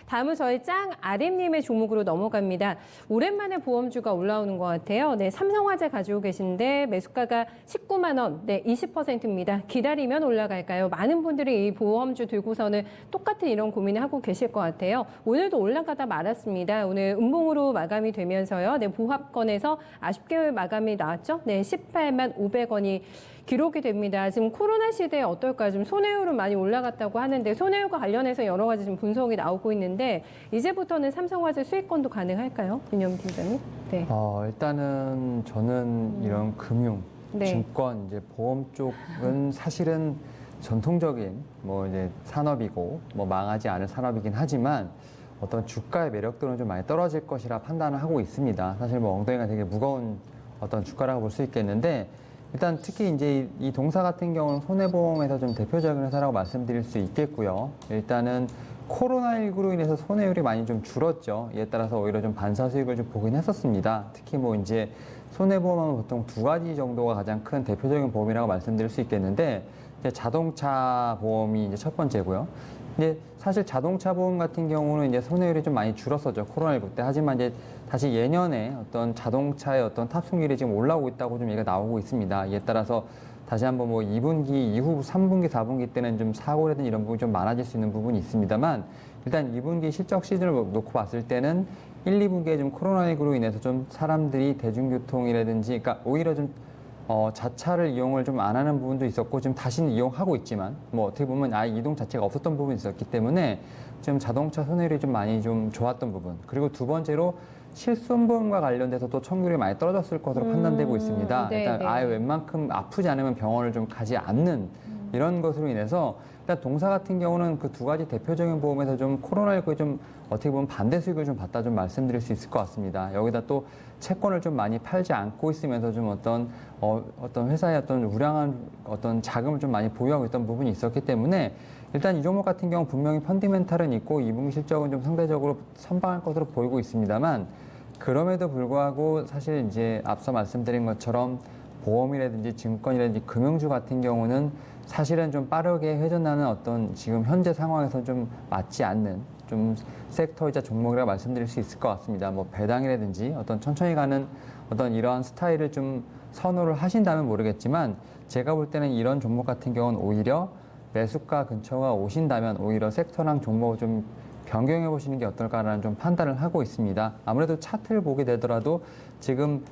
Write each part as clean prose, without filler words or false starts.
다음은 저희 짱 아림님의 종목으로 넘어갑니다. 오랜만에 보험주가 올라오는 것 같아요. 네, 삼성화재 가지고 계신데 매수가가 19만 원, 네, 20%입니다. 기다리면 올라갈까요? 많은 분들이 이 보험주 들고서는 똑같은 이런 고민을 하고 계실 것 같아요. 오늘도 올라가다 말았습니다. 오늘 음봉으로 마감이 되면서요. 네, 보합권에서 아쉽게 마감이 나왔죠. 네, 18만 500원이 기록이 됩니다. 지금 코로나 시대에 어떨까요? 지금 손해율은 많이 올라갔다고 하는데 손해율과 관련해서 여러 가지 지금 분석이 나오고 있는데 이제부터는 삼성화재 수익권도 가능할까요? 윤영민 팀장님? 네. 일단은 저는 이런 금융, 네. 증권, 이제 보험 쪽은 사실은 전통적인 뭐 이제 산업이고 뭐 망하지 않을 산업이긴 하지만 어떤 주가의 매력도는 좀 많이 떨어질 것이라 판단을 하고 있습니다. 사실 뭐 엉덩이가 되게 무거운 어떤 주가라고 볼 수 있겠는데 일단 특히 이제 이 동사 같은 경우는 손해보험에서 좀 대표적인 회사라고 말씀드릴 수 있겠고요. 일단은 코로나19로 인해서 손해율이 많이 좀 줄었죠. 이에 따라서 오히려 좀 반사 수익을 좀 보긴 했었습니다. 특히 뭐 이제 손해보험은 보통 두 가지 정도가 가장 큰 대표적인 보험이라고 말씀드릴 수 있겠는데 이제 자동차 보험이 이제 첫 번째고요. 근데 사실 자동차 보험 같은 경우는 이제 손해율이 좀 많이 줄었었죠. 코로나19 때. 하지만 이제 다시 예년에 어떤 자동차의 어떤 탑승률이 지금 올라오고 있다고 좀 얘기가 나오고 있습니다. 이에 따라서 다시 한번 뭐 2분기 이후 3분기, 4분기 때는 좀 사고라든지 이런 부분이 좀 많아질 수 있는 부분이 있습니다만 일단 2분기 실적 시즌을 놓고 봤을 때는 1, 2분기에 좀 코로나19로 인해서 좀 사람들이 대중교통이라든지 그러니까 오히려 좀 자차를 이용을 좀 안 하는 부분도 있었고 지금 다시는 이용하고 있지만 뭐 어떻게 보면 아예 이동 자체가 없었던 부분이 있었기 때문에 지금 자동차 손해율이 좀 많이 좀 좋았던 부분 그리고 두 번째로 실손보험과 관련돼서 또 청구율이 많이 떨어졌을 것으로 판단되고 있습니다. 네, 일단 네. 아예 웬만큼 아프지 않으면 병원을 좀 가지 않는 이런 것으로 인해서 일단 동사 같은 경우는 그 두 가지 대표적인 보험에서 좀 코로나19에 좀 어떻게 보면 반대 수익을 좀 봤다 좀 말씀드릴 수 있을 것 같습니다. 여기다 또 채권을 좀 많이 팔지 않고 있으면서 좀 어떤 회사의 어떤 우량한 어떤 자금을 좀 많이 보유하고 있던 부분이 있었기 때문에 일단 이 종목 같은 경우 분명히 펀디멘탈은 있고 2분기 실적은 좀 상대적으로 선방할 것으로 보이고 있습니다만 그럼에도 불구하고 사실 이제 앞서 말씀드린 것처럼 보험이라든지 증권이라든지 금융주 같은 경우는 사실은 좀 빠르게 회전하는 어떤 지금 현재 상황에서 좀 맞지 않는 좀 섹터이자 종목이라고 말씀드릴 수 있을 것 같습니다. 뭐 배당이라든지 어떤 천천히 가는 어떤 이러한 스타일을 좀 선호를 하신다면 모르겠지만 제가 볼 때는 이런 종목 같은 경우는 오히려 매수가 근처가 오신다면 오히려 섹터랑 종목을 좀 변경해 보시는 게 어떨까라는 좀 판단을 하고 있습니다. 아무래도 차트를 보게 되더라도 지금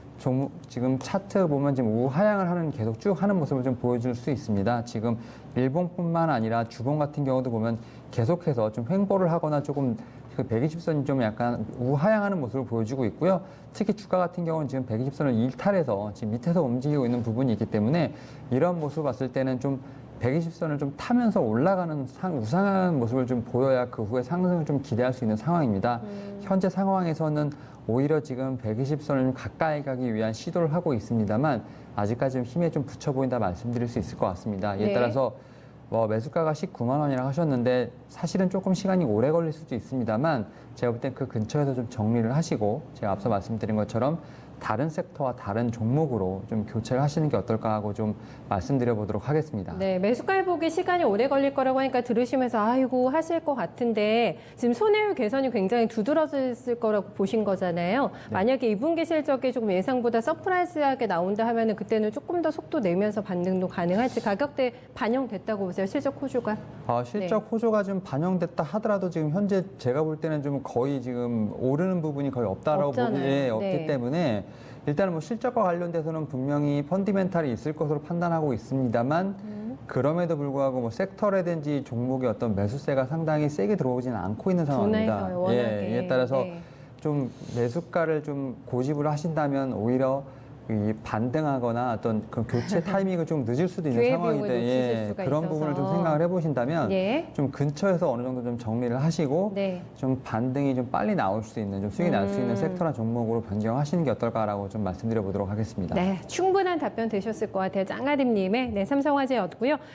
차트 보면 지금 우하향을 하는 계속 쭉 하는 모습을 좀 보여줄 수 있습니다. 지금 일봉뿐만 아니라 주봉 같은 경우도 보면 계속해서 좀 횡보를 하거나 조금 그 120선이 좀 약간 우하향하는 모습을 보여주고 있고요. 특히 주가 같은 경우는 지금 120선을 일탈해서 지금 밑에서 움직이고 있는 부분이 있기 때문에 이런 모습을 봤을 때는 좀 120선을 좀 타면서 올라가는 우상한 모습을 좀 보여야 그 후에 상승을 좀 기대할 수 있는 상황입니다. 현재 상황에서는 오히려 지금 120선을 좀 가까이 가기 위한 시도를 하고 있습니다만 아직까지 좀 힘에 좀 붙여 보인다 말씀드릴 수 있을 것 같습니다. 이에 네. 따라서 매수가가 19만 원이라고 하셨는데 사실은 조금 시간이 오래 걸릴 수도 있습니다만 제가 볼 땐 그 근처에서 좀 정리를 하시고 제가 앞서 말씀드린 것처럼 다른 섹터와 다른 종목으로 좀 교체를 하시는 게 어떨까 하고 좀 말씀드려 보도록 하겠습니다. 네, 매수가 회복이 시간이 오래 걸릴 거라고 하니까 들으시면서 아이고 하실 것 같은데 지금 손해율 개선이 굉장히 두드러졌을 거라고 보신 거잖아요. 네. 만약에 2분기 실적이 조금 예상보다 서프라이즈하게 나온다 하면은 그때는 조금 더 속도 내면서 반등도 가능할지 가격대 반영됐다고 보세요. 실적 호조가. 실적 호조가 좀 반영됐다 하더라도 지금 현재 제가 볼 때는 좀 거의 지금 오르는 부분이 거의 없다라고 없잖아요. 없기 네. 때문에 일단은 뭐 실적과 관련돼서는 분명히 펀디멘탈이 있을 것으로 판단하고 있습니다만 그럼에도 불구하고 뭐 섹터라든지 종목의 어떤 매수세가 상당히 세게 들어오지는 않고 있는 상황입니다. 분해서요, 워낙에. 이에 따라서 네. 좀 매수가를 좀 고집을 하신다면 오히려 이 반등하거나 어떤 그 교체 타이밍을 좀 늦을 수도 있는 기회 상황인데 비용을 놓치실 수가 그런 있어서. 부분을 좀 생각을 해보신다면 예. 좀 근처에서 어느 정도 좀 정리를 하시고 네. 좀 반등이 좀 빨리 나올 수 있는 좀 수익이 날 수 있는 섹터나 종목으로 변경하시는 게 어떨까라고 좀 말씀드려 보도록 하겠습니다. 네, 충분한 답변 되셨을 것 같아요. 짱아림님의 네, 삼성화재였고요.